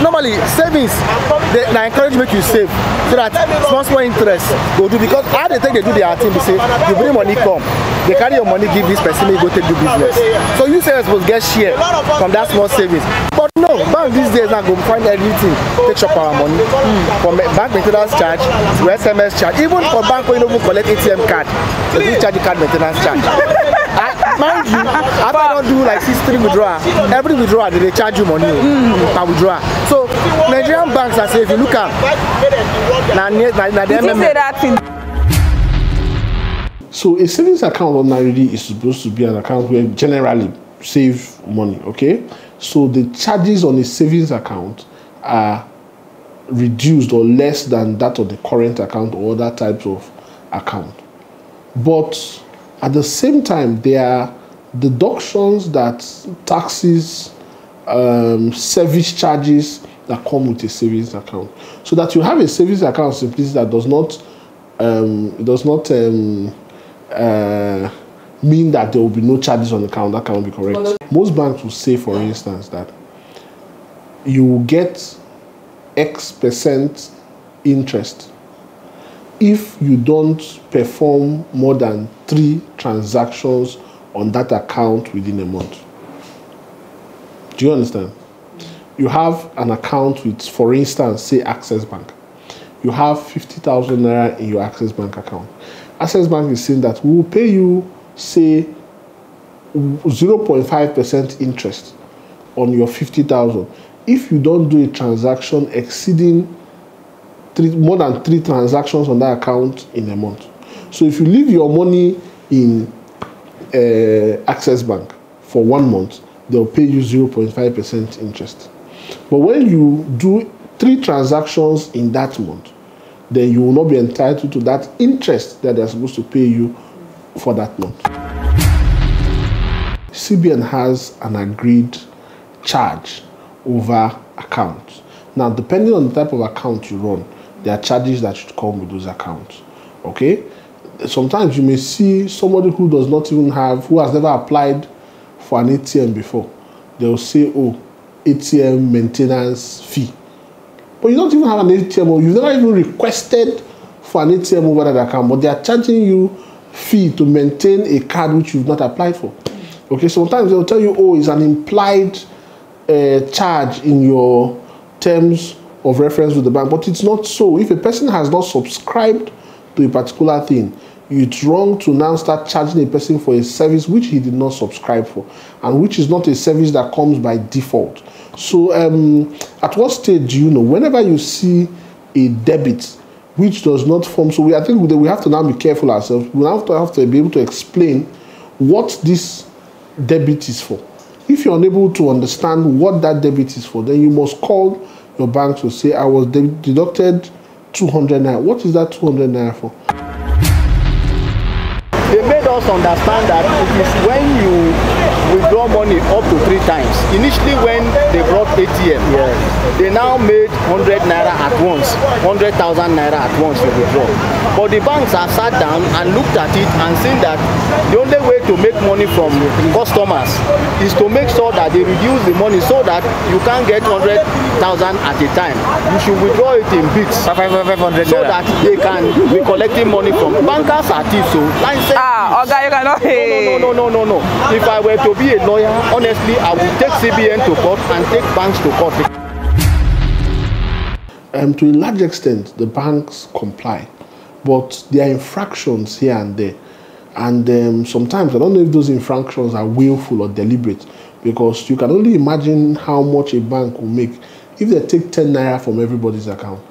normally savings, they encourage make you save so that small interest go do, because how they take they do their thing, they say you bring money come, they carry your money give this person, you go take do business. So you say supposed get share from that small savings. But no, bank these days now go find everything, take shop our money. From bank maintenance charge to SMS charge, even for bank when you don't collect ATM card, they charge the card maintenance charge. Mind you, after I don't do like 63 withdrawal, every withdrawal they charge you money per withdrawal. So Nigerian banks are saying if you look at so a savings account ordinarily is supposed to be an account where generally save money, okay? So the charges on a savings account are reduced or less than that of the current account or other types of account. But at the same time, there are deductions that taxes, service charges that come with a savings account. So that you have a savings account simply that does not mean that there will be no charges on the account. That cannot be correct. Most banks will say, for instance, that you will get X% interest if you don't perform more than 3 transactions on that account within a month. Do you understand? You have an account with, for instance, say Access Bank. You have 50,000 naira in your Access Bank account. Access Bank is saying that we will pay you, say, 0.5% interest on your 50,000 if you don't do a transaction exceeding more than 3 transactions on that account in a month. So if you leave your money in Access Bank for 1 month, they'll pay you 0.5% interest. But when you do 3 transactions in that month, then you will not be entitled to that interest that they're supposed to pay you for that month. CBN has an agreed charge over accounts. Now, depending on the type of account you run, there are charges that should come with those accounts. Okay? Sometimes you may see somebody who does not even have, who has never applied for an ATM before. They'll say, oh, ATM maintenance fee. But you don't even have an ATM, or you've never even requested for an ATM over that account, but they are charging you fee to maintain a card which you've not applied for. Okay, sometimes they'll tell you, oh, it's an implied charge in your terms of reference with the bank, but it's not so. If a person has not subscribed to a particular thing, it's wrong to now start charging a person for a service which he did not subscribe for, and which is not a service that comes by default. So at what stage do you know, whenever you see a debit which does not form, so I think we have to now be careful ourselves. We have to be able to explain what this debit is for. If you're unable to understand what that debit is for, then you must call your bank to say, I was deducted 200 naira. What is that 200 naira for? They made us understand that it is when you withdraw money up to 3 times. Initially, when they brought ATM, they now made 100 naira at once, 100,000 naira at once to withdraw. But the banks have sat down and looked at it and seen that the only way to make money from customers is to make sure that they reduce the money so that you can't get 100,000 at a time. You should withdraw it in bits so that they can be collecting money from. Bankers are thieves, so license. Okay, you cannot. No. If I were to be a lawyer, honestly, I would take CBN to court and take banks to court. To a large extent, the banks comply, but there are infractions here and there. And sometimes, I don't know if those infractions are willful or deliberate, because you can only imagine how much a bank will make if they take 10 naira from everybody's account.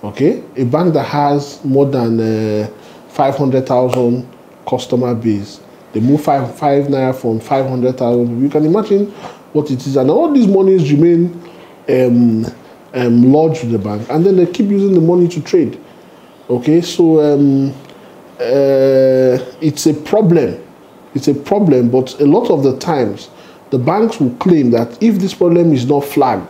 Okay? A bank that has more than 500,000 customer base, they move 5 naira from 500,000. You can imagine what it is. And all these monies remain lodged with the bank, and then they keep using the money to trade. Okay? So, it's a problem. It's a problem, but a lot of the times, the banks will claim that if this problem is not flagged,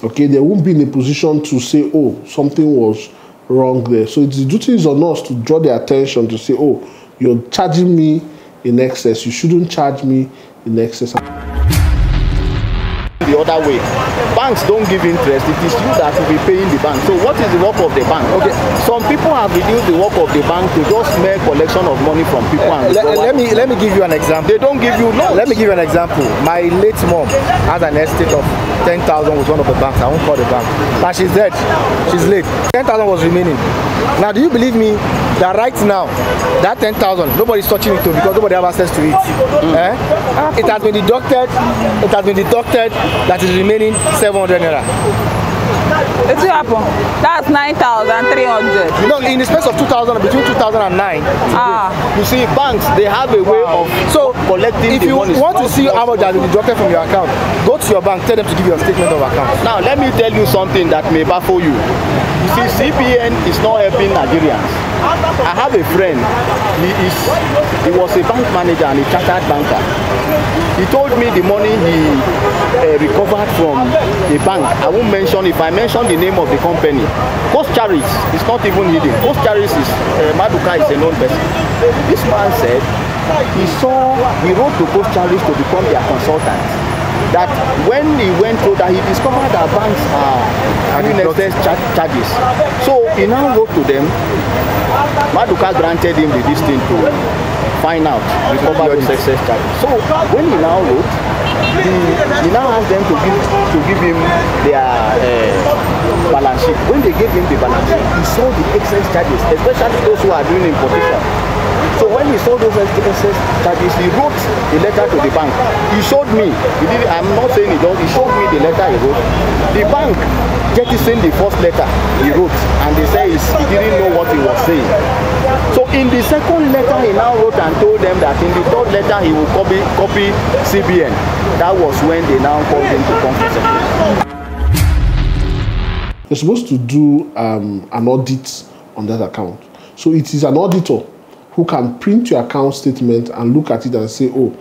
okay, they won't be in a position to say, oh, something was wrong there. So it's the duties on us to draw their attention to say, oh, you're charging me in excess. You shouldn't charge me in excess. The the other way. Banks don't give interest. It is you that will be paying the bank. So what is the work of the bank? Okay, some people have reduced the work of the bank to just mere collection of money from people. And let me give you an example. They don't give you loans. Let me give you an example. My late mom has an estate of 10,000 with one of the banks. I won't call the bank. Now she's dead. She's late. 10,000 was remaining. Now, do you believe me that right now, that 10,000, nobody's touching it because nobody has access to it. It has been deducted. It has been deducted that is remaining 700 naira. It will happen. That's 9,300. You know, in the space of 2000, between 2009, you see, banks, they have a way of collecting if you want to see how much has been deducted from your account, go to your bank, tell them to give you a statement of account. Now, let me tell you something that may baffle you. You see, CBN is not helping Nigerians. I have a friend. He was a bank manager and a chartered banker. He told me the money he recovered from a bank. I won't mention, if I mention the name of the company. Coast Charis is not even hidden. Coast Charis is, Maduka is a known person. This man said he wrote to Coast Charis to become their consultant. That when he went through that, he discovered that banks are having excess charges. So he now wrote to them. Maduka granted him the distance to find out, recover those excess charges. So when he now wrote, he now asked them to give him their balance sheet. When they gave him the balance sheet, he saw the excess charges, especially those who are doing importation. So when he saw those excess charges, he wrote a letter to the bank. He showed me. I'm not saying he don't. He showed me the letter he wrote. The bank jettisoned the first letter he wrote, and they say he didn't know what he was saying. So in the second letter, he now wrote and told them that in the third letter he will copy CBN. That was when they now called him to come to secretary. They're supposed to do an audit on that account. So it is an auditor who can print your account statement and look at it and say, oh,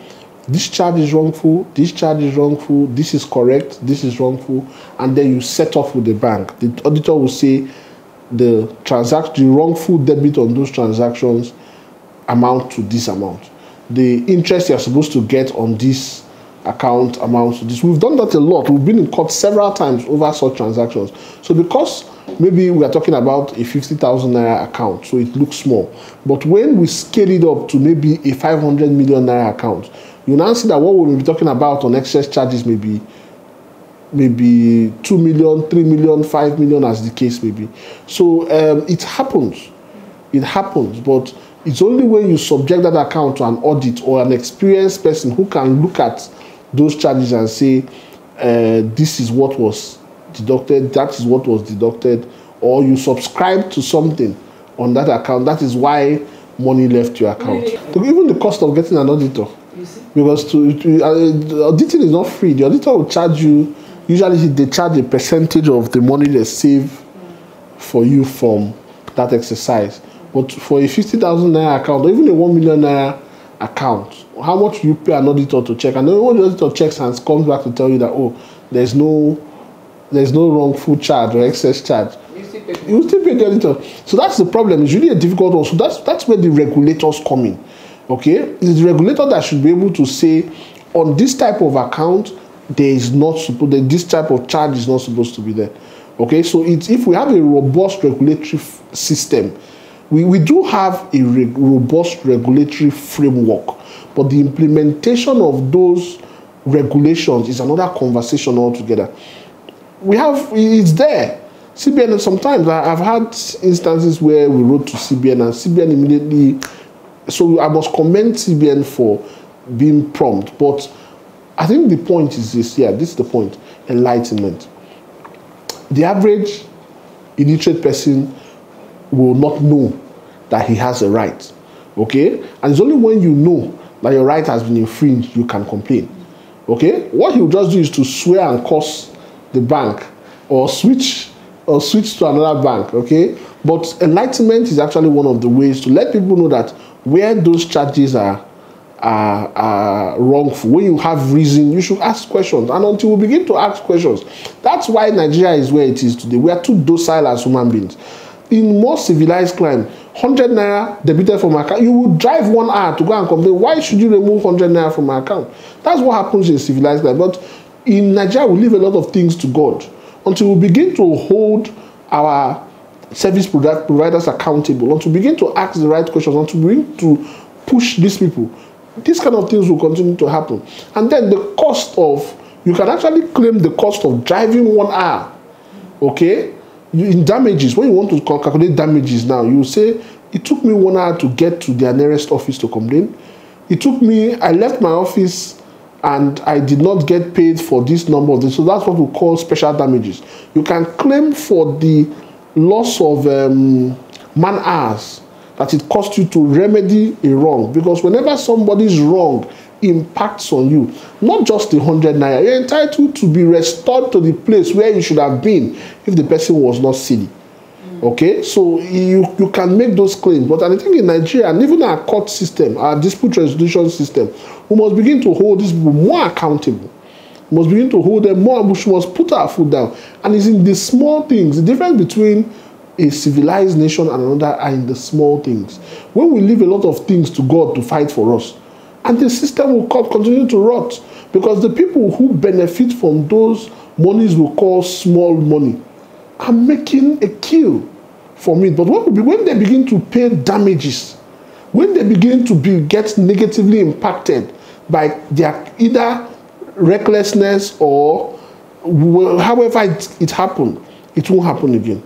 this charge is wrongful, this charge is wrongful, this is correct, this is wrongful, and then you set off with the bank. The auditor will say the wrongful debit on those transactions amount to this amount. The interest you're supposed to get on this account amounts to this. We've done that a lot. We've been in court several times over such transactions. So because maybe we are talking about a 50,000 naira account, so it looks small. But when we scale it up to maybe a 500 million naira account, you now see that what we'll be talking about on excess charges maybe 2 million, 3 million, 5 million as the case may be. So it happens. It happens, but it's only when you subject that account to an audit or an experienced person who can look at those charges and say, this is what was deducted, that is what was deducted, or you subscribe to something on that account. That is why money left your account. Even the cost of getting an auditor, because auditing is not free. The auditor will charge you, usually they charge a percentage of the money they save for you from that exercise. But for a 50,000 naira account, or even a 1 million naira account, how much you pay an auditor to check? And then when the auditor checks and comes back to tell you that, oh, there's no wrongful charge or excess charge, you will still pay the auditor. So that's the problem. It's really a difficult one. So that's where the regulators come in. Okay, it's the regulator that should be able to say, on this type of account, this type of charge is not supposed to be there. Okay, so if we have a robust regulatory system, we do have a robust regulatory framework, but the implementation of those regulations is another conversation altogether. It's there. CBN, sometimes I've had instances where we wrote to CBN and CBN immediately, so I must commend CBN for being prompt. But I think the point is this, this is the point, enlightenment. The average illiterate person will not know that he has a right, okay? And it's only when you know that your right has been infringed, you can complain, okay? What he'll just do is to swear and curse the bank or switch to another bank, okay? But enlightenment is actually one of the ways to let people know that where those charges are wrongful, when you have reason, you should ask questions. And until we begin to ask questions, that's why Nigeria is where it is today. We are too docile as human beings. In more civilized crime, 100 naira debited from my account, you would drive 1 hour to go and complain, why should you remove 100 naira from my account? That's what happens in civilized crime. But in Nigeria, we leave a lot of things to God until we begin to hold our service providers accountable, until we begin to ask the right questions, until we begin to push these people. These kind of things will continue to happen. And then the cost of, you can actually claim the cost of driving 1 hour, okay? In damages, when you want to calculate damages now, you say, it took me 1 hour to get to their nearest office to complain. It took me, I left my office and I did not get paid for this number of this. So that's what we call special damages. You can claim for the loss of man hours that it cost you to remedy a wrong. Because whenever somebody's wrong impacts on you, not just the 100 naira, you're entitled to be restored to the place where you should have been if the person was not silly. Okay, so you can make those claims. But I think in Nigeria, and even our court system, our dispute resolution system, we must begin to hold these people more accountable. We must begin to hold them more. We must put our foot down. And it's in the small things. The difference between a civilized nation and another are in the small things. When we leave a lot of things to God to fight for us, and the system will continue to rot, because the people who benefit from those monies we call small money are making a kill from it. But when they begin to pay damages, when they begin to get negatively impacted by their either recklessness or however it happened, it won't happen again.